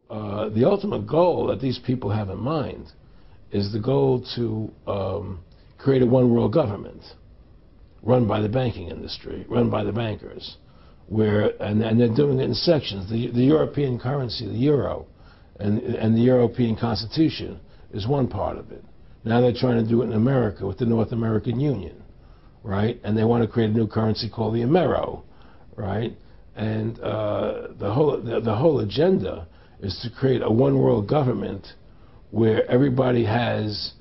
The ultimate goal that these people have in mind is the goal to create a one-world government run by the banking industry, run by the bankers, and they're doing it in sections. The European currency, the euro, and the European Constitution is one part of it. Now they're trying to do it in America with the North American Union, right? And they want to create a new currency called the Amero, right? And the whole agenda is to create a one-world government where everybody has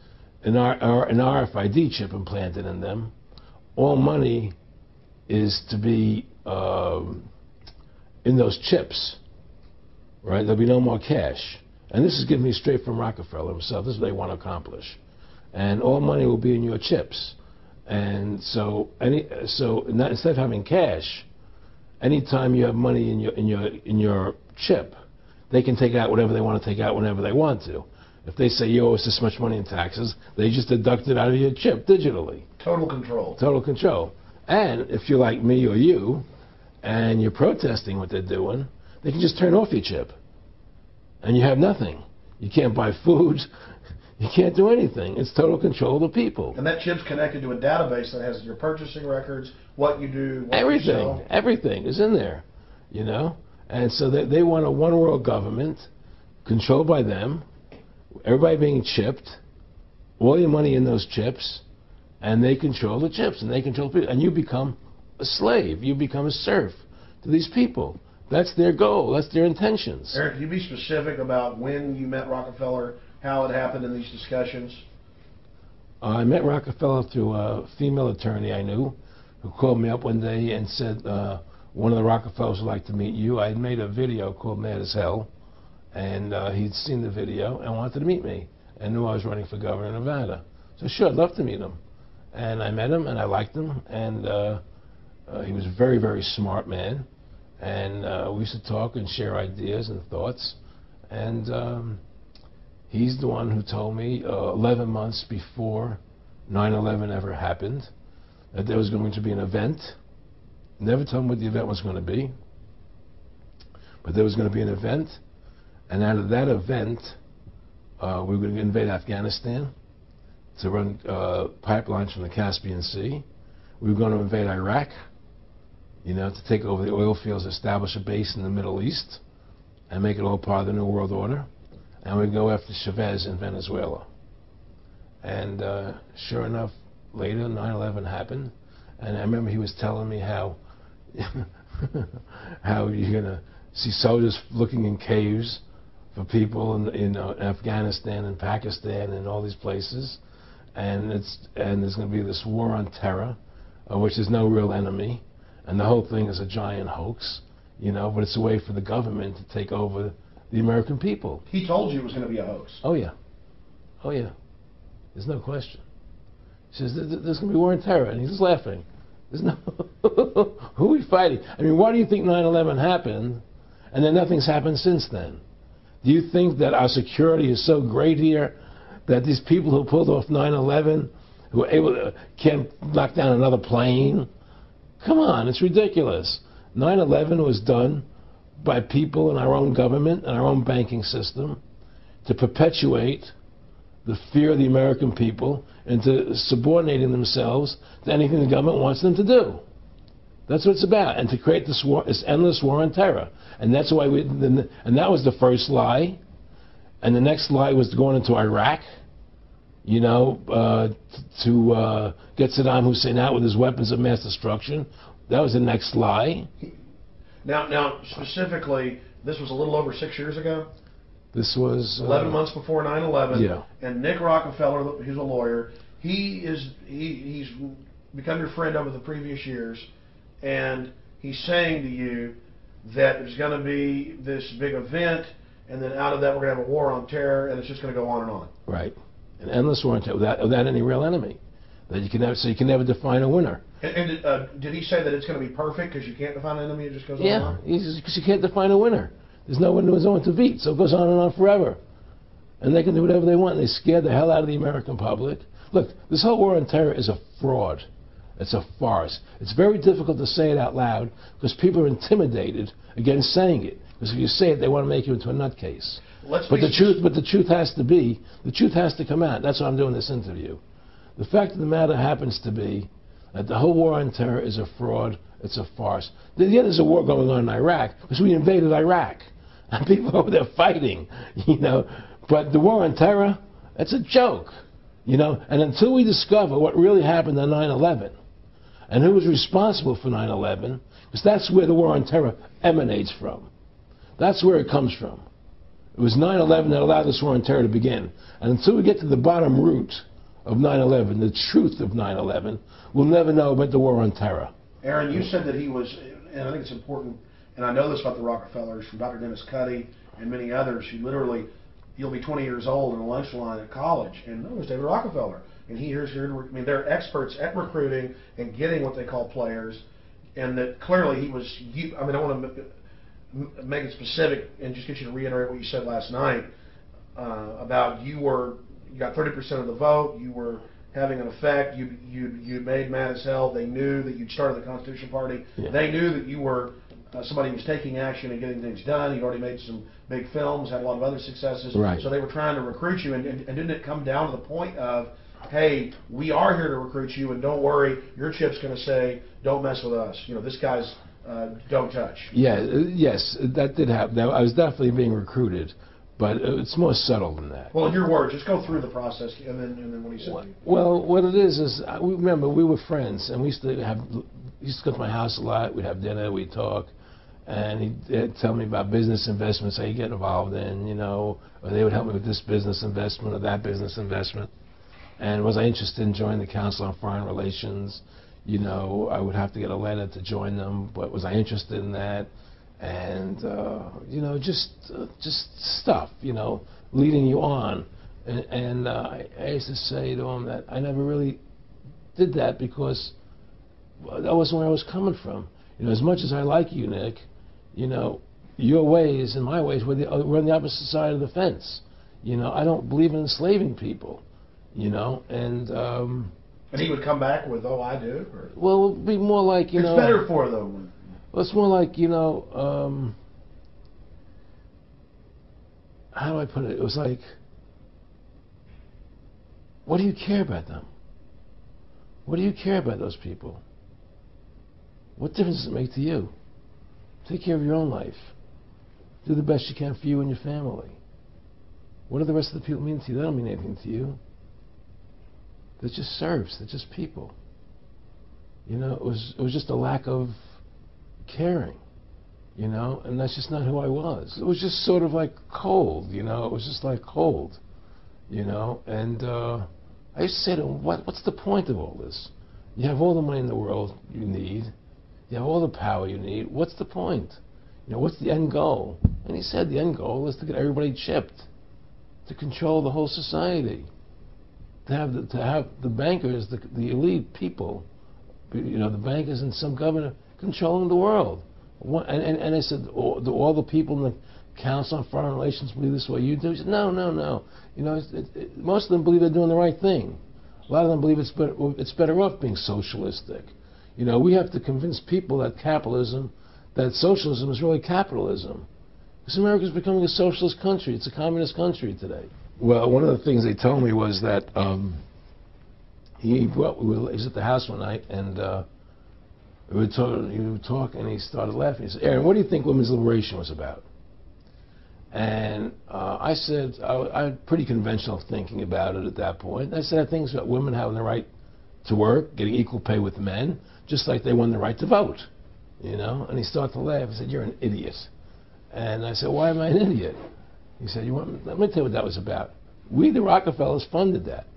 an RFID chip implanted in them. All money is to be in those chips, right? There'll be no more cash. And this is given me straight from Rockefeller himself. This is what they want to accomplish. And all money will be in your chips. And so instead of having cash, anytime you have money in your chip, they can take out whatever they want to take out whenever they want to. If they say you owe us this much money in taxes, they just deduct it out of your chip digitally. Total control. Total control. And if you're like me or you, and you're protesting what they're doing, they can just turn off your chip. And you have nothing. You can't buy food. You can't do anything. It's total control of the people. And that chip's connected to a database that has your purchasing records, what you do, what everything, you sell. Everything is in there, you know? And so they want a one-world government controlled by them, everybody being chipped, all your money in those chips, and they control the chips, and they control people. And you become a slave. You become a serf to these people. That's their goal. That's their intentions. Eric, can you be specific about when you met Rockefeller, how it happened in these discussions? I met Rockefeller through a female attorney I knew who called me up one day and said, one of the Rockefellers would like to meet you. I had made a video called Mad as Hell, and he'd seen the video and wanted to meet me and knew I was running for governor of Nevada. So sure, I'd love to meet him. And I met him, and I liked him, and he was a very, very smart man. And we used to talk and share ideas and thoughts. And he's the one who told me 11 months before 9/11 ever happened that there was going to be an event. Never told me what the event was going to be, but there was going to be an event. And out of that event, we were going to invade Afghanistan to run pipelines from the Caspian Sea. We were going to invade Iraq, you know, to take over the oil fields, establish a base in the Middle East, and make it all part of the New World Order. And we'd go after Chavez in Venezuela. And sure enough, later 9/11 happened. And I remember he was telling me how how you're going to see soldiers looking in caves for people in Afghanistan and Pakistan and all these places. And there's going to be this war on terror, which is no real enemy. And the whole thing is a giant hoax, you know, but it's a way for the government to take over the American people. He told you it was going to be a hoax. Oh, yeah. Oh, yeah. There's no question. He says, there's going to be war on terror. And he's just laughing. There's no... Who are we fighting? I mean, why do you think 9/11 happened and then nothing's happened since then? Do you think that our security is so great here that these people who pulled off 9/11, who were able to, can't knock down another plane? Come on, it's ridiculous. 9/11 was done by people in our own government and our own banking system to perpetuate the fear of the American people into subordinating themselves to anything the government wants them to do. That's what it's about, and to create this war, this endless war on terror. And that's why and that was the first lie. And the next lie was going into Iraq, you know, to get Saddam Hussein out with his weapons of mass destruction. That was the next lie. Now, specifically, this was a little over 6 years ago? This was... 11 months before 9/11. Yeah. And Nick Rockefeller, who's a lawyer, he's become your friend over the previous years, and he's saying to you that there's going to be this big event, and then out of that we're going to have a war on terror, and it's just going to go on and on. Right. An endless war on terror without any real enemy. That you can never, so you can never define a winner. And did he say that it's going to be perfect because you can't define an enemy, it just goes on and on? Yeah, because you can't define a winner. There's no one to beat, so it goes on and on forever. And they can do whatever they want. They scare the hell out of the American public. Look, this whole war on terror is a fraud. It's a farce. It's very difficult to say it out loud because people are intimidated against saying it. Because if you say it, they want to make you into a nutcase. But the truth has to come out. That's why I'm doing this interview. The fact of the matter happens to be that the whole war on terror is a fraud. It's a farce. Yeah, there's a war going on in Iraq because we invaded Iraq. And people over there fighting, you know. But the war on terror, it's a joke, you know. And until we discover what really happened on 9/11 and who was responsible for 9/11, because that's where the war on terror emanates from. That's where it comes from. It was 9/11 that allowed this war on terror to begin. And until we get to the bottom root of 9/11, the truth of 9/11, we'll never know about the war on terror. Aaron, you said that he was, and I think it's important, and I know this about the Rockefellers from Dr. Dennis Cuddy and many others who literally, you'll be 20 years old in a lunch line at college, and there's David Rockefeller. And here's here. I mean, they're experts at recruiting and getting what they call players, and that clearly he was. I mean, I want to make it specific and just get you to reiterate what you said last night about you got 30% of the vote. You were having an effect. You made mad as hell. They knew that you'd started the Constitution Party. Yeah. They knew that you were somebody who was taking action and getting things done. You'd already made some big films, had a lot of other successes. Right. So they were trying to recruit you, and didn't it come down to the point of, hey, we are here to recruit you, and don't worry, your chip's going to say, don't mess with us. You know, this guy's don't touch. Yeah, yes, that did happen. I was definitely being recruited, but it's more subtle than that. Well, in your words, just go through the process, and then what he said to you. Well, what it is remember, we were friends, and we used to go to my house a lot. We'd have dinner, we'd talk, and he'd tell me about business investments that he'd get involved in, you know, or they would help me with this business investment or that business investment. And was I interested in joining the Council on Foreign Relations? You know, I would have to get a letter to join them, but was I interested in that? And, you know, just stuff, you know, leading you on. And I used to say to him that I never really did that because that wasn't where I was coming from. You know, as much as I like you, Nick, you know, your ways and my ways, we're on the opposite side of the fence. You know, I don't believe in enslaving people, you know, and he would come back with, oh, I do? Or? Well, it would be more like, you know... It's better for them. Well, it's more like, you know, how do I put it? It was like, what do you care about them? What do you care about those people? What difference does it make to you? Take care of your own life. Do the best you can for you and your family. What do the rest of the people mean to you? They don't mean anything to you. They're just serfs. They're just people. You know, it was just a lack of caring, you know, and that's just not who I was. It was just sort of like cold, you know. It was just like cold, you know. And I used to say to him, what's the point of all this? You have all the money in the world you need. You have all the power you need. What's the point? You know, what's the end goal? And he said the end goal is to get everybody chipped, to control the whole society, to have the bankers, the elite people, you know, the bankers and some governor controlling the world. And I said, do all the people in the Council on Foreign Relations believe this way you do? He said, no. You know, most of them believe they're doing the right thing. A lot of them believe it's better off being socialistic. You know, we have to convince people that that socialism is really capitalism. Because America is becoming a socialist country. It's a communist country today. Well, one of the things they told me was that he was at the house one night, and he would talk, and he started laughing. He said, Aaron, what do you think women's liberation was about? And I said, I had pretty conventional thinking about it at that point. I said, I think it's about women having the right to work, getting equal pay with men, just like they won the right to vote, you know? And he started to laugh. He said, you're an idiot. And I said, why am I an idiot? He said, let me tell you what that was about. We, the Rockefellers, funded that.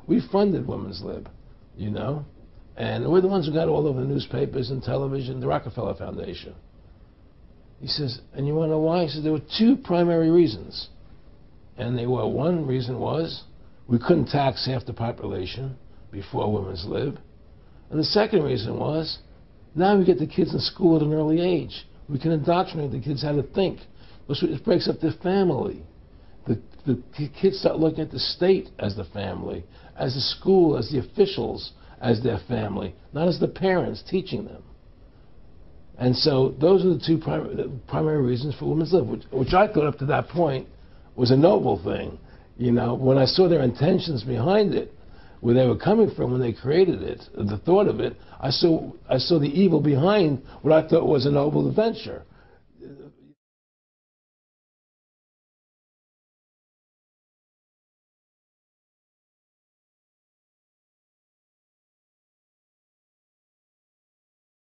We funded Women's Lib, you know? And we're the ones who got all over the newspapers and television, the Rockefeller Foundation. He says, and you want to know why? He said, there were two primary reasons. And they were, one reason was we couldn't tax half the population before Women's Lib. And the second reason was, now we get the kids in school at an early age. We can indoctrinate the kids how to think. It breaks up their family. The kids start looking at the state as the family, as the school, as the officials, as their family, not as the parents teaching them. And so those are the two primary reasons for women's lib, which I thought up to that point was a noble thing. You know, when I saw their intentions behind it, where they were coming from when they created it, the thought of it, I saw the evil behind what I thought was a noble adventure.